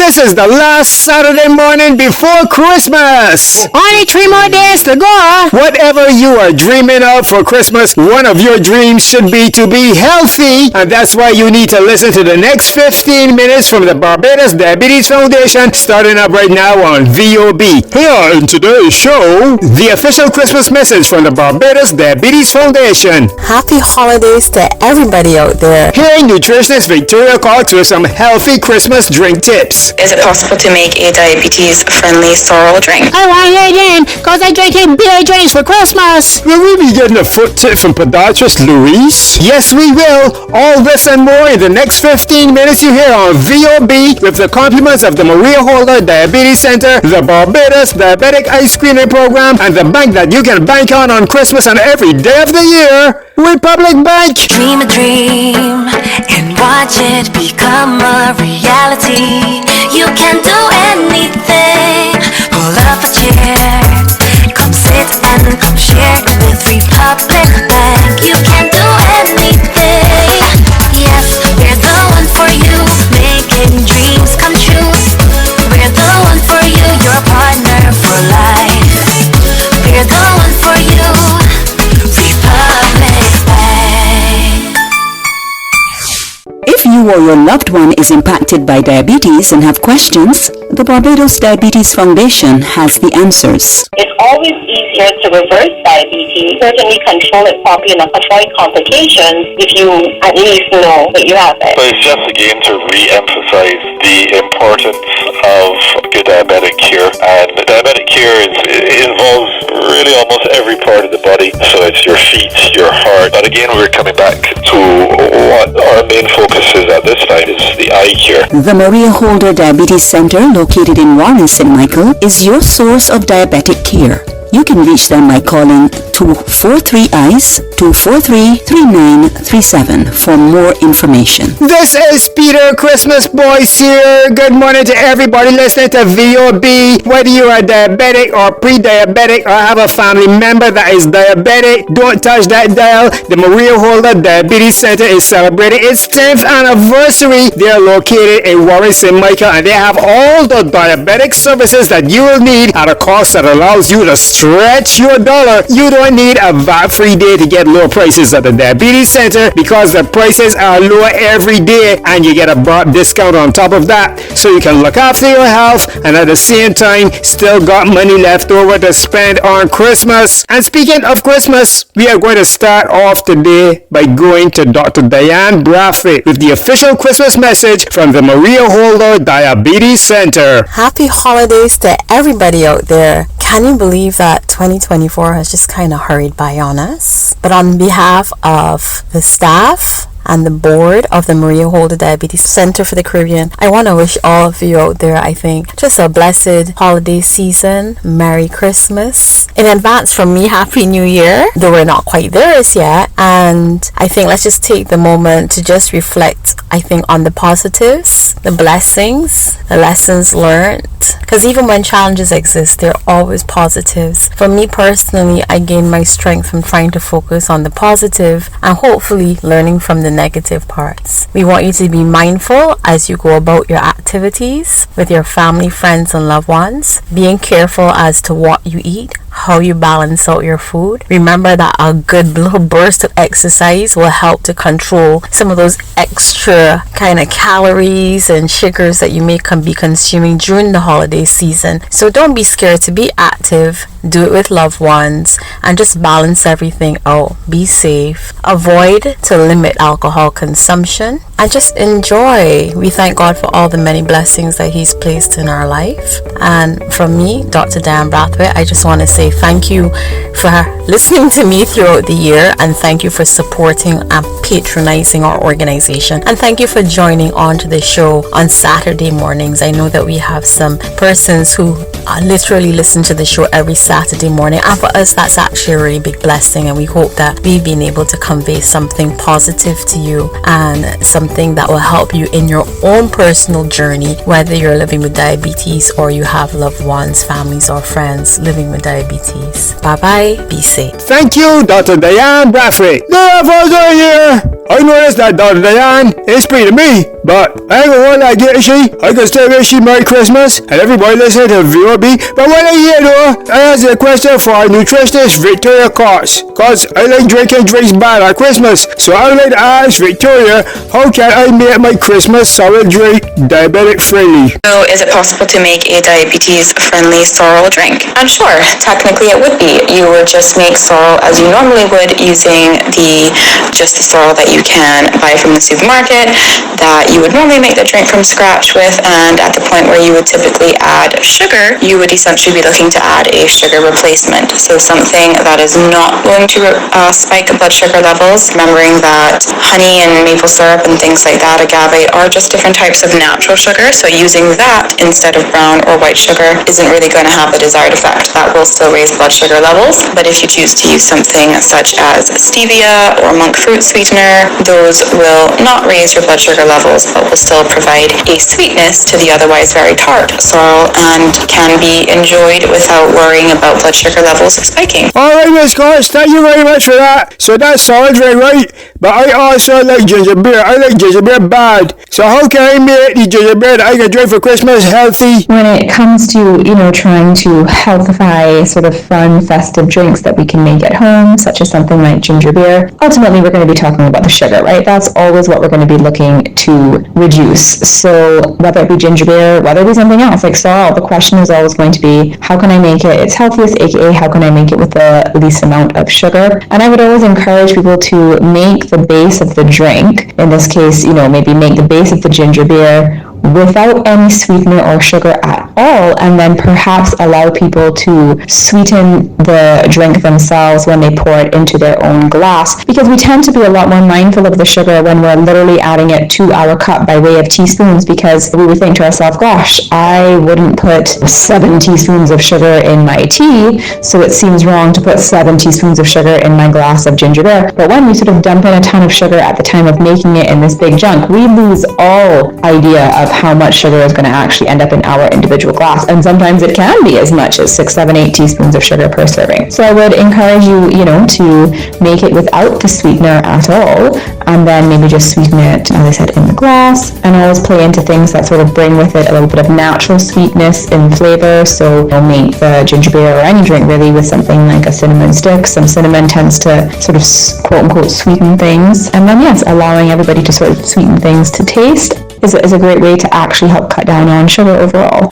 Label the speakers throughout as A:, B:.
A: This is the last Saturday morning before Christmas.
B: Only 3 more days to go.
A: Whatever you are dreaming of for Christmas, one of your dreams should be to be healthy. And that's why you need to listen to the next 15 minutes from the Barbados Diabetes Foundation, starting up right now on VOB. Here in today's show, the official Christmas message from the Barbados Diabetes Foundation.
C: Happy holidays to everybody out there.
A: Here, nutritionist Victoria Cox with some healthy Christmas drink tips.
D: Is it possible to make a diabetes-friendly sorrel drink?
B: I want to hear it in, because I drinking beer drinks for Christmas.
A: Will we be getting a foot tip from podiatrist Louise? Yes, we will. All this and more in the next 15 minutes you hear on VOB with the compliments of the Maria Holder Diabetes Center, the Barbados Diabetic Ice Screening Program, and the bank that you can bank on Christmas and every day of the year, Republic Bank.
E: Dream a dream and watch it become a reality. You can do anything. Pull up a chair, come sit and come share with Republic Bank. You can do anything. Yes, we're the one for you, making dreams come true. We're the one for you, your partner for life. We're the one for you, Republic Bank.
F: If you or your loved one is impacted by diabetes and have questions, the Barbados Diabetes Foundation has the answers.
G: It's always easier to reverse diabetes, certainly control it properly and avoid complications if you at least know that you have it.
H: But it's just again to re-emphasize the importance of good diabetic care. And diabetic care involves really almost every part of the body. So it's your feet, your heart. But again, we're coming back to what our main focus is at this time is the eye care.
F: The Maria Holder Diabetes Center, located in Warren, St. Michael, is your source of diabetic care. You can reach them by calling 243-EYES, 243-3937 for more information.
A: This is Peter Christmas Boys here. Good morning to everybody listening to VOB. Whether you are diabetic or pre-diabetic or have a family member that is diabetic, don't touch that dial. The Maria Holder Diabetes Center is celebrating its 10th anniversary. They are located in Warren, St. Michael, and they have all the diabetic services that you will need at a cost that allows you to stretch your dollar. You don't need a VAT-free day to get low prices at the Diabetes Center because the prices are lower every day and you get a broad discount on top of that. So you can look after your health and at the same time still got money left over to spend on Christmas. And speaking of Christmas, we are going to start off today by going to Dr. Diane Brathwaite with the official Christmas message from the Maria Holder Diabetes Center.
C: Happy holidays to everybody out there. Can you believe that 2024 has just kind of hurried by on us? But on behalf of the staff and the board of the Maria Holder Diabetes Center for the Caribbean, I want to wish all of you out there, I think, just a blessed holiday season. Merry Christmas. In advance from me, Happy New Year, though we're not quite there as yet. And I think let's just take the moment to just reflect, I think, on the positives, the blessings, the lessons learned. Because even when challenges exist, there are always positives. For me personally, I gain my strength from trying to focus on the positive and hopefully learning from the negative parts. We want you to be mindful as you go about your activities with your family, friends, and loved ones. Being careful as to what you eat, how you balance out your food. Remember that a good little burst of exercise will help to control some of those extra kind of calories and sugars that you may be consuming during the holiday season. So don't be scared to be active. Do it with loved ones and just balance everything out. Be safe. Avoid to limit alcohol consumption and just enjoy. We thank God for all the many blessings that He's placed in our life. And from me, Dr. Diane Brathwaite, I just want to say thank you for listening to me throughout the year, and thank you for supporting and patronizing our organization, and thank you for joining on to the show on Saturday mornings. I know that we have some persons who literally listen to the show every Saturday morning, and for us that's actually a really big blessing, and we hope that we've been able to convey something positive to you and something that will help you in your own personal journey, whether you're living with diabetes or you have loved ones, families, or friends living with diabetes. Bye bye, be safe.
A: Thank you, Dr. Diane Brathwaite. The here. I noticed that daughter Diane is pretty to me, but I ain't gonna lie, I can still wish you Merry Christmas and everybody listening to VOB. But when I hear though, I ask a question for our nutritionist Victoria Cox, cause I like drinking drinks bad at Christmas. So I would like to ask Victoria, how can I make my Christmas solid drink diabetic friendly?
D: So is it possible to make a diabetes-friendly sorrel drink? And sure, technically it would be. You would just make sorrel as you normally would using just the sorrel that you can buy from the supermarket, that you would normally make the drink from scratch with, and at the point where you would typically add sugar, you would essentially be looking to add a sugar replacement. So something that is not going to spike blood sugar levels, remembering that honey and maple syrup and things like that, agave, are just different types of natural sugar, so using that instead of brown or white sugar isn't really going to have the desired effect. That will still raise blood sugar levels, but if you choose to use something such as stevia or monk fruit sweetener, those will not raise your blood sugar levels, but will still provide a sweetness to the otherwise very tart sorrel and can be enjoyed without worrying about blood sugar levels spiking.
A: Alright, Miss Cox, thank you very much for that. So that's solid drink, right? But I also like ginger beer. I like ginger beer bad. So how can I make the ginger beer that I can drink for Christmas healthy?
I: When it comes to, trying to healthify sort of fun, festive drinks that we can make at home, such as something like ginger beer, ultimately we're going to be talking about the sugar, right? That's always what we're going to be looking to reduce. So whether it be ginger beer, whether it be something else like sorrel, the question is always going to be, how can I make it its healthiest, aka how can I make it with the least amount of sugar? And I would always encourage people to make the base of the drink, in this case, maybe make the base of the ginger beer without any sweetener or sugar at all, and then perhaps allow people to sweeten the drink themselves when they pour it into their own glass, because we tend to be a lot more mindful of the sugar when we're literally adding it to our cup by way of teaspoons, because we would think to ourselves, gosh, I wouldn't put 7 teaspoons of sugar in my tea, so it seems wrong to put 7 teaspoons of sugar in my glass of ginger beer. But when we sort of dump in a ton of sugar at the time of making it in this big junk, we lose all idea of how much sugar is going to actually end up in our individual glass. And sometimes it can be as much as 6, 7, 8 teaspoons of sugar per serving. So I would encourage you, to make it without the sweetener at all, and then maybe just sweeten it, as I said, in the glass, and always play into things that sort of bring with it a little bit of natural sweetness in flavor. So make the ginger beer or any drink really with something like a cinnamon stick. Some cinnamon tends to sort of quote-unquote sweeten things. And then yes, allowing everybody to sort of sweeten things to taste is a great way to actually help cut down on sugar overall.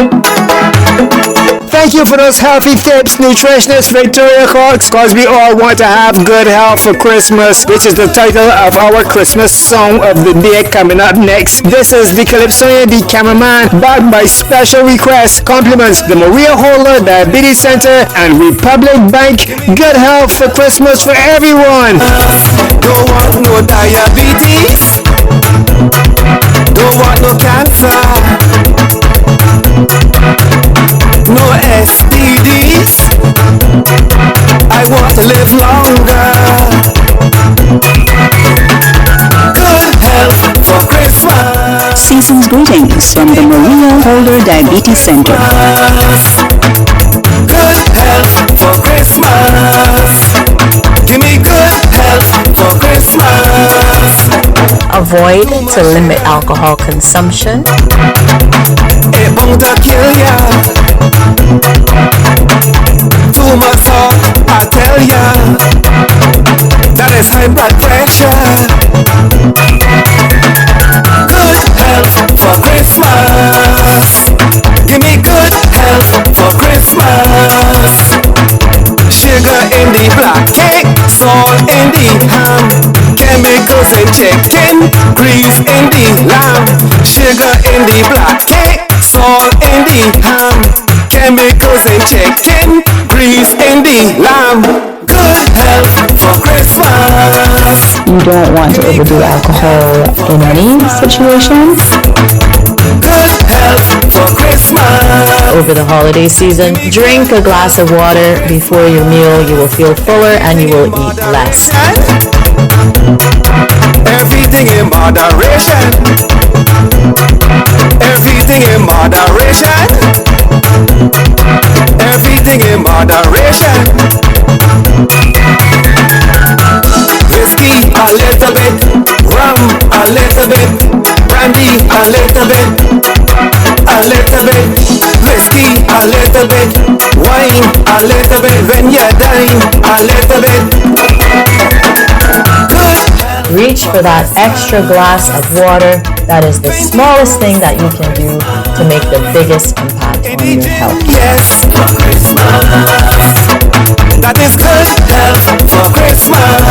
A: Thank you for those healthy tips, nutritionist Victoria Cox, because we all want to have good health for Christmas, which is the title of our Christmas song of the day coming up next. This is the Calypsonian, the cameraman, backed by special requests, compliments, the Maria Holder Diabetes Center, and Republic Bank. Good health for Christmas for everyone.
J: Don't want no diabetes, don't want no cancer, no STDs. I want to live longer. Good health for Christmas.
F: Season's greetings from the Maria Holder Diabetes Center.
J: Good health for Christmas. Give me good health for Christmas.
C: Avoid to limit alcohol consumption.
J: It won't kill ya. Too much salt, I tell ya. That is high blood pressure. Good health for Christmas. Give me good health for Christmas. Sugar in the black cake, salt in the ham, chemicals in chicken, grease in the lamb. Sugar in the black cake, salt in the ham, chemicals in chicken, grease in the lamb. Good health for Christmas.
I: You don't want to overdo alcohol in any situation.
J: Good health for Christmas.
K: Over the holiday season, drink a glass of water before your meal. You will feel fuller and you will eat less.
J: Everything in moderation. Everything in moderation. Everything in moderation. Whiskey a little bit, bit, whiskey a little bit, wine a little bit, when you dine a little bit.
K: Reach for that extra glass of water. That is the smallest thing that you can do to make the biggest impact on your health.
J: Yes, for Christmas. That is good health for Christmas.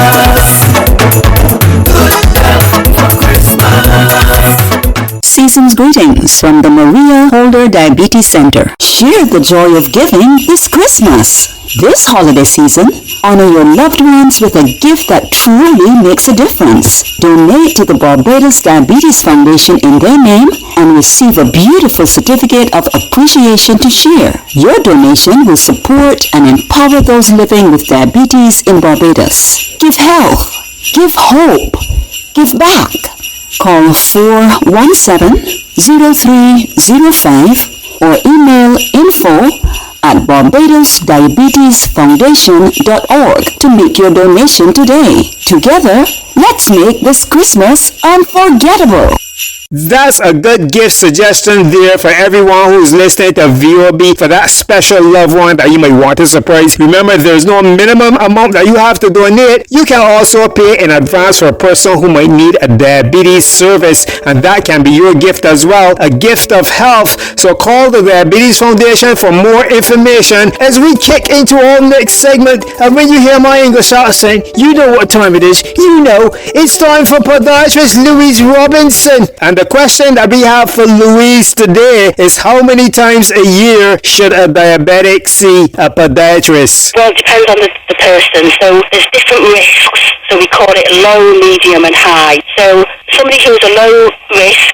J: Good health for Christmas.
F: Season's greetings from the Maria Holder Diabetes Center. Share the joy of giving this Christmas. This holiday season, honor your loved ones with a gift that truly makes a difference. Donate to the Barbados Diabetes Foundation in their name and receive a beautiful certificate of appreciation to share. Your donation will support and empower those living with diabetes in Barbados. Give health, give hope, give back. Call 417-0305 or email info@barbadosdiabetesfoundation.org to make your donation today. Together, let's make this Christmas unforgettable.
A: That's a good gift suggestion there for everyone who's listening to VOB for that special loved one that you might want to surprise. Remember, there's no minimum amount that you have to donate. You can also pay in advance for a person who might need a diabetes service, and that can be your gift as well, a gift of health. So call the Diabetes Foundation for more information as we kick into our next segment. And when you hear my English accent, you know what time it is. You know, it's time for podiatrist Louise Robinson. And the question that we have for Louise today is, how many times a year should a diabetic see a podiatrist?
G: Well, it depends on the person. So there's different risks. So we call it low, medium and high. So somebody who's a low risk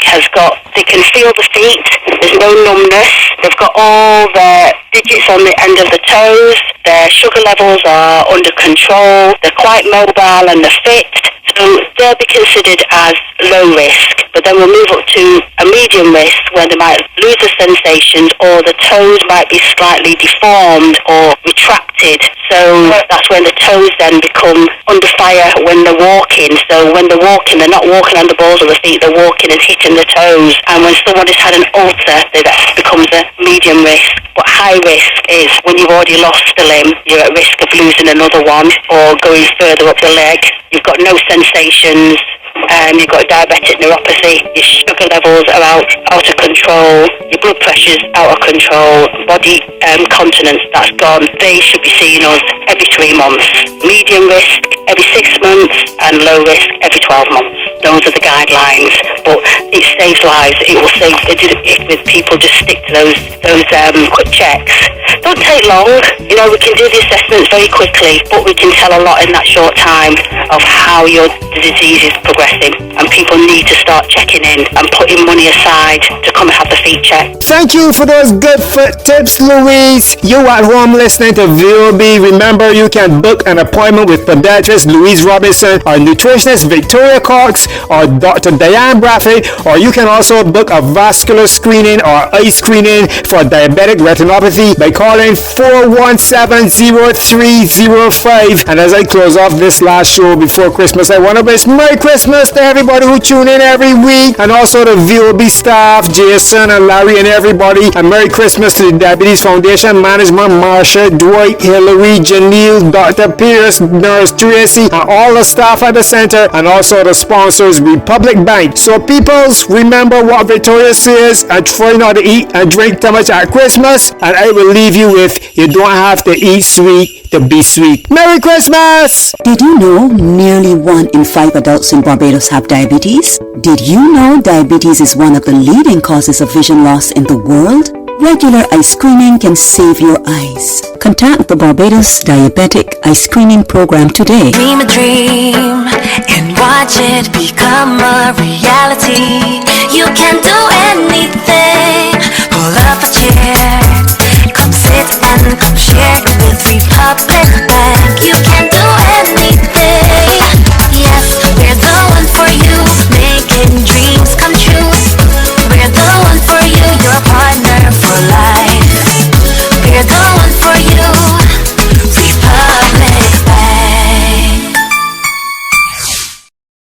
G: they can feel the feet, there's no numbness, they've got all their digits on the end of the toes, their sugar levels are under control, they're quite mobile and they're fit. So they'll be considered as low risk, but then we'll move up to a medium risk where they might lose the sensations or the toes might be slightly deformed or retracted. So that's when the toes then become under fire when they're walking. So when they're walking, they're not walking on the balls of the feet, they're walking and hitting the toes. And when someone has had an ulcer, that becomes a medium risk. But high risk is when you've already lost a limb, you're at risk of losing another one or going further up the leg. You've got no sensations, you've got diabetic neuropathy, your sugar levels are out of control, your blood pressure's out of control, body continence, that's gone. They should be seeing us every 3 months. Medium risk every 6 months and low risk every 12 months. Those are the guidelines, but it saves lives. It will save if people just stick to those quick checks. Don't take long. You know, we can do the assessments very quickly, but we can tell a lot in that short time of how your disease is progressing, and people need to start checking in and putting money aside to come and have the feet checked.
A: Thank you for those good foot tips, Louise. You at home listening to VOB, remember you can book an appointment with podiatrist Louise Robinson or nutritionist Victoria Cox or Dr. Diane Bradford, or you can also book a vascular screening or eye screening for diabetic retinopathy by calling 417-0305. And as I close off this last show before Christmas, I want to wish Merry Christmas to everybody who tune in every week, and also the VOB staff, Jason and Larry and everybody. And Merry Christmas to the Diabetes Foundation management, Marsha, Dwight, Hillary, Janelle, Dr. Pierce, Nurse Tracy, and all the staff at the center, and also the sponsors, Republic Bank. So peoples, remember what Victoria says, and try not to eat and drink too much at Christmas. And I will leave you with, you don't have to eat sweet to be sweet. Merry Christmas!
F: Did you know nearly 1 in 5 adults in Barbados have diabetes? Did you know diabetes is one of the leading causes of vision loss in the world? Regular eye screening can save your eyes. Contact the Barbados Diabetic Eye Screening Program today.
E: Dream a dream and watch it become a reality. You can do anything. Pull up a chair, come sit and come share with Republic Bank. You can do anything. Yes, we're the one for you, making dreams